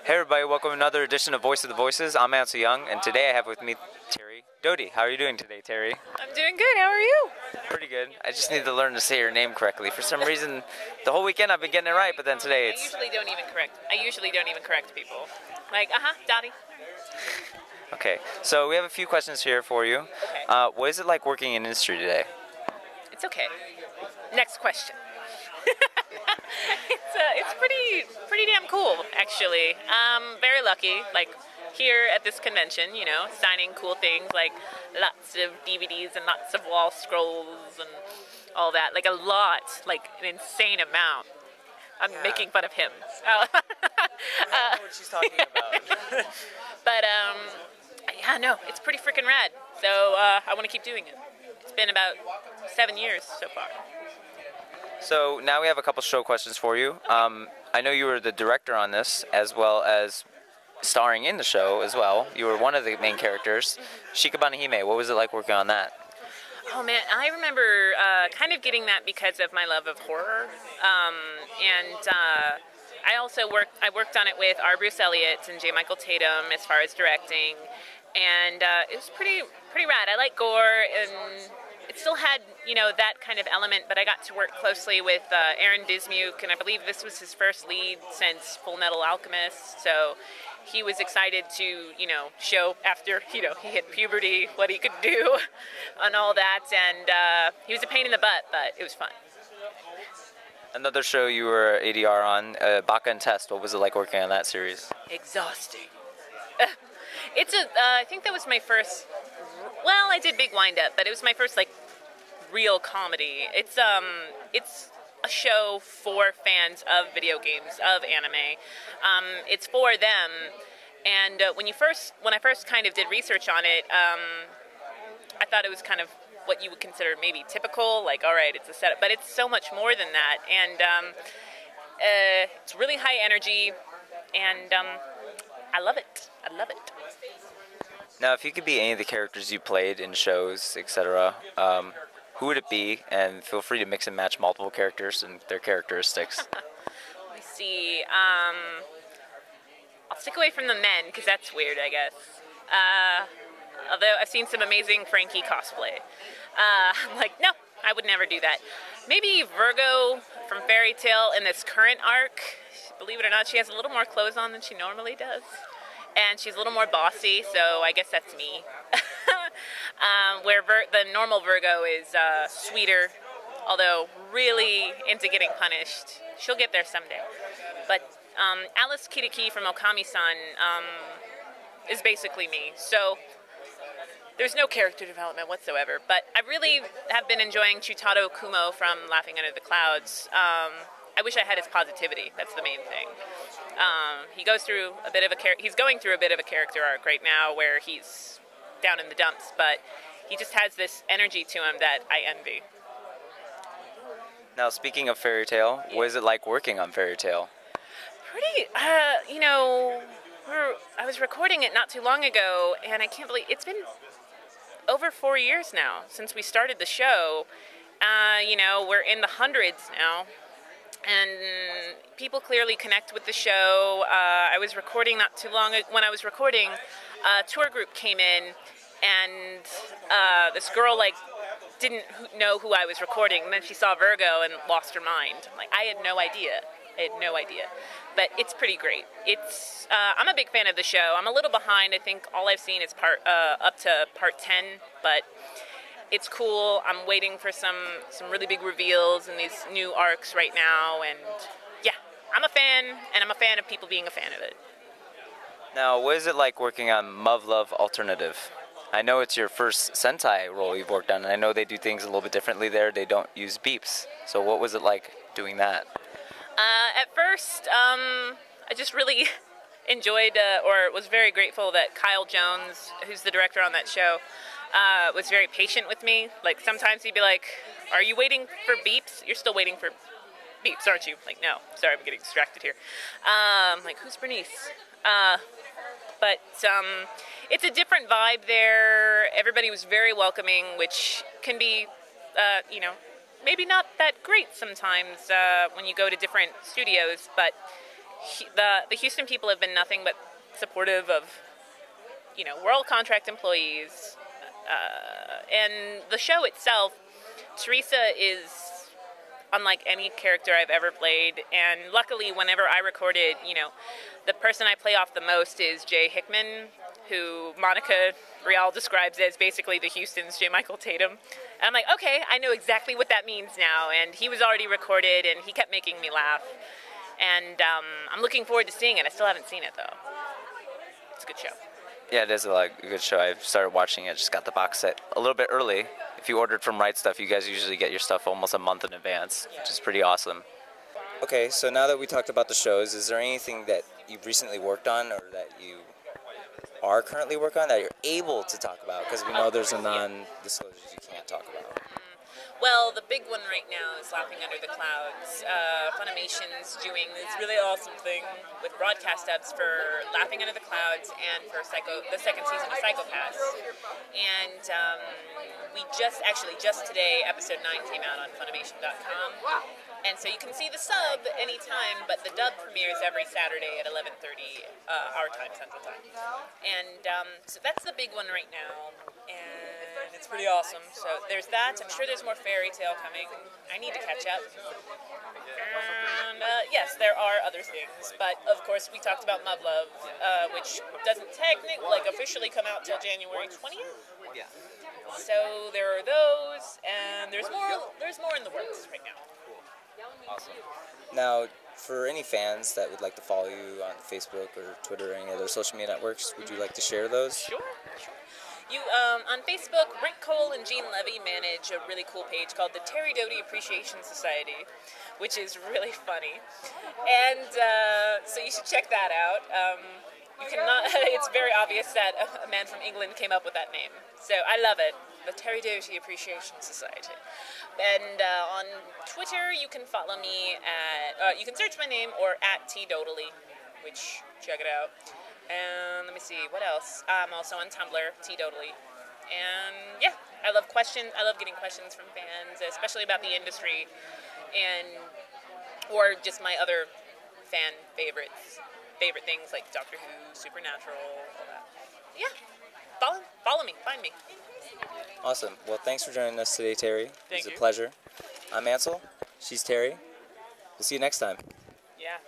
Hey everybody, welcome to another edition of Voice of the Voices. I'm Ansel Young, and today I have with me Terri Doty. How are you doing today, Terri? I'm doing good. How are you? Pretty good. I just need to learn to say your name correctly. For some reason, the whole weekend I've been getting it right, but then today it's... I usually don't even correct people. Like, Dottie. Okay, so we have a few questions here for you. Okay. What is it like working in industry today? It's okay. Next question. It's pretty damn cool, actually. Very lucky, like here at this convention, you know, signing cool things like lots of DVDs and lots of wall scrolls and all that, like a lot, like an insane amount. I'm making fun of him. I don't know what she's talking about. But yeah, no, it's pretty freaking rad. So I want to keep doing it. It's been about 7 years so far. So now we have a couple show questions for you. I know you were the director on this, as well as starring in the show as well. You were one of the main characters. Shikabane Hime, what was it like working on that? Oh man, I remember kind of getting that because of my love of horror. I also worked on it with R. Bruce Elliott and J. Michael Tatum as far as directing. And it was pretty rad. I like gore, and it still had, you know, that kind of element, but I got to work closely with Aaron Dismuke, and I believe this was his first lead since Full Metal Alchemist, so he was excited to, you know, show after, you know, he hit puberty what he could do and all that, and he was a pain in the butt, but it was fun. Another show you were ADR on, Baka and Test, what was it like working on that series? Exhausting. I think that was my first, well, I did Big Wind Up, but it was my first, like, real comedy. It's a show for fans of video games, of anime. It's for them, and when I first kind of did research on it, I thought it was kind of what you would consider maybe typical, like, all right, it's a setup, but it's so much more than that, and it's really high energy, and I love it. I love it. Now, if you could be any of the characters you played in shows, etc., who would it be? And feel free to mix and match multiple characters and their characteristics. Let me see. I'll stick away from the men, because that's weird, I guess. Although I've seen some amazing Frankie cosplay. I'm like, no, I would never do that. Maybe Virgo from Fairy Tail in this current arc. Believe it or not, she has a little more clothes on than she normally does. And she's a little more bossy, so I guess that's me. Where the normal Virgo is sweeter, although really into getting punished. She'll get there someday. But Alice Kiriki from Okami-san is basically me. So there's no character development whatsoever. But I really have been enjoying Chutaro Kumo from Laughing Under the Clouds. I wish I had his positivity. That's the main thing. He's going through a bit of a character arc right now where he's down in the dumps, but he just has this energy to him that I envy. Now, speaking of Fairy Tail, what is it like working on Fairy Tail? Pretty, you know, I was recording it not too long ago, and I can't believe it's been over 4 years now since we started the show. You know, we're in the hundreds now. And people clearly connect with the show. I was recording not too long ago. When I was recording, a tour group came in, and this girl, like, didn't know who I was recording. And then she saw Virgo and lost her mind. Like, I had no idea. But it's pretty great. I'm a big fan of the show. I'm a little behind. I think all I've seen is up to part 10, but it's cool. I'm waiting for some really big reveals in these new arcs right now, and yeah, I'm a fan, and I'm a fan of people being a fan of it. Now, what is it like working on Muv-Luv Alternative? I know it's your first Sentai role you've worked on, and I know they do things a little bit differently there. They don't use beeps. So what was it like doing that? At first, I just really enjoyed, or was very grateful that Kyle Jones, who's the director on that show, was very patient with me. Like, sometimes he'd be like, are you waiting for beeps? You're still waiting for beeps, aren't you? Like, no. Sorry, I'm getting distracted here. Like, who's Bernice? But it's a different vibe there. Everybody was very welcoming, which can be, you know, maybe not that great sometimes when you go to different studios, but the Houston people have been nothing but supportive of, we're all contract employees, and the show itself. Teresa is unlike any character I've ever played, and luckily, whenever I recorded, the person I play off the most is Jay Hickman, who Monica Rial describes as basically the Houston's J. Michael Tatum. And I'm like, okay, I know exactly what that means now, and he was already recorded, and he kept making me laugh, and I'm looking forward to seeing it. I still haven't seen it, though. It's a good show. Yeah, it is a good show. I've started watching it. Just got the box set a little bit early. If you ordered from Right Stuff, you guys usually get your stuff almost a month in advance, which is pretty awesome. Okay, so now that we talked about the shows, is there anything that you've recently worked on or that you are currently working on that you're able to talk about? Because we know there's a non-disclosures you can't talk about. Well, the big one right now is Laughing Under the Clouds. Funimation's doing this really awesome thing with broadcast dubs for Laughing Under the Clouds and for the second season of Psychopaths. And we just today, episode 9 came out on Funimation.com. And so you can see the sub anytime, but the dub premieres every Saturday at 11:30 our time, Central Time. And so that's the big one right now. And it's pretty awesome. So there's that. I'm sure there's more Fairy Tale coming. I need to catch up. And yes, there are other things. But of course, we talked about Mud Love, which doesn't technically, officially come out till January 20th. Yeah. So there are those, and there's more in the works right now. Awesome. Now, for any fans that would like to follow you on Facebook or Twitter or any other social media networks, would you like to share those? Sure. You, on Facebook, Rick Cole and Gene Levy manage a really cool page called the Terri Doty Appreciation Society, which is really funny. And so you should check that out. It's very obvious that a man from England came up with that name. So I love it. The Terri Doty Appreciation Society. And on Twitter, you can follow me you can search my name or at @tdotally, which, check it out. And let me see, what else? I'm also on Tumblr, @tdotally. And yeah, I love questions. I love getting questions from fans, especially about the industry, or just my other fan favorite things like Doctor Who, Supernatural, all that. Yeah, follow me, find me. Awesome. Well, thanks for joining us today, Terri. It was a pleasure. I'm Ansel. She's Terri. We'll see you next time. Yeah.